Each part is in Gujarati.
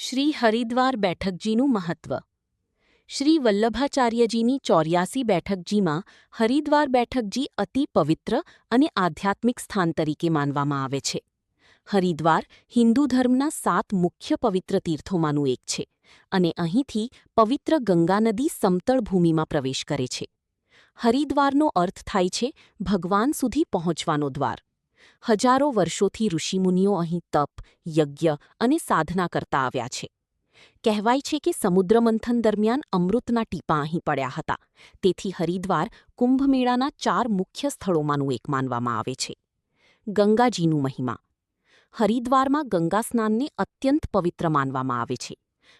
શ્રી હરિદ્વાર બેઠકજીનું મહત્વ. શ્રી વલ્લભાચાર્યજીની 84 બેઠકજીમાં હરિદ્વાર બેઠકજી અતિ પવિત્ર અને આધ્યાત્મિક સ્થાન તરીકે માનવામાં આવે છે. હરિદ્વાર હિન્દુ ધર્મના 7 મુખ્ય પવિત્ર તીર્થોમાંનું એક છે અને અહીંથી પવિત્ર ગંગા નદી સમતળ ભૂમિમાં પ્રવેશ કરે છે. હરિદ્વારનો અર્થ થાય છે ભગવાન સુધી પહોંચવાનો દ્વાર. હજારો વર્ષોથી ઋષિમુનિઓ અહીં તપ, યજ્ઞ અને સાધના કરતા આવ્યા છે. કહેવાય છે કે સમુદ્રમંથન દરમિયાન અમૃતના ટીપાં અહીં પડ્યા હતા. તેથી હરિદ્વાર કુંભમેળાના 4 મુખ્ય સ્થળોમાંનું એક માનવામાં આવે છે. ગંગાજીનું મહિમા. હરિદ્વારમાં ગંગા સ્નાનને અત્યંત પવિત્ર માનવામાં આવે છે.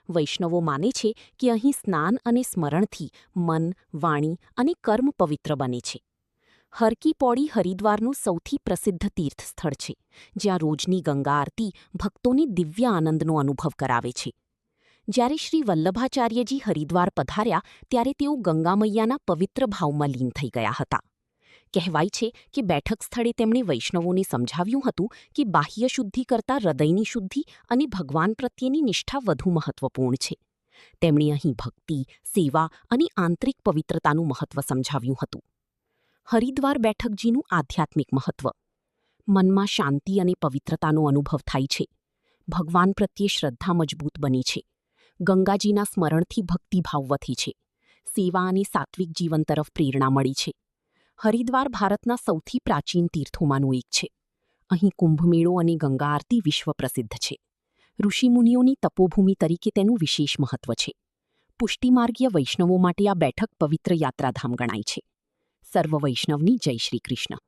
વૈષ્ણવો માને છે કે અહીં સ્નાન અને સ્મરણથી મન, વાણી અને કર્મ પવિત્ર બને છે. હર કી પૌડી હરિદ્વારનું સૌથી પ્રસિદ્ધ તીર્થ સ્થળ છે, જ્યાં રોજની ગંગા આરતી ભક્તોને દિવ્ય આનંદનો અનુભવ કરાવે છે. જ્યારે શ્રી વલ્લભાચાર્યજી હરિદ્વાર પધાર્યા ત્યારે તેઓ ગંગા મૈયાના પવિત્ર ભાવમાં લીન થઈ ગયા હતા. કહેવાય છે કે બેઠક સ્થળે તેમણે વૈષ્ણવોને સમજાવ્યું હતું કે બાહ્ય શુદ્ધિ કરતાં હૃદયની શુદ્ધિ અને ભગવાન પ્રત્યેની નિષ્ઠા વધુ મહત્વપૂર્ણ છે. તેમણે અહીં ભક્તિ, સેવા અને આંતરિક પવિત્રતાનું મહત્વ સમજાવ્યું હતું. હરિદ્વાર બેઠકજીનું આધ્યાત્મિક મહત્વ. મનમાં શાંતિ અને પવિત્રતાનો અનુભવ થાય છે. ભગવાન પ્રત્યે શ્રદ્ધા મજબૂત બની છે. ગંગાજીના સ્મરણથી ભક્તિભાવ વધી છે. સેવા અને સાત્વિક જીવન તરફ પ્રેરણા મળી છે. હરિદ્વાર ભારતના સૌથી પ્રાચીન તીર્થોમાંનું એક છે. અહીં કુંભમેળો અને ગંગા આરતી વિશ્વ પ્રસિદ્ધ છે. ઋષિમુનિઓની તપોભૂમિ તરીકે તેનું વિશેષ મહત્વ છે. પુષ્ટિમાર્ગીય વૈષ્ણવો માટે આ બેઠક પવિત્ર યાત્રાધામ ગણાય છે. સર્વ વૈષ્ણવની જય શ્રી કૃષ્ણ.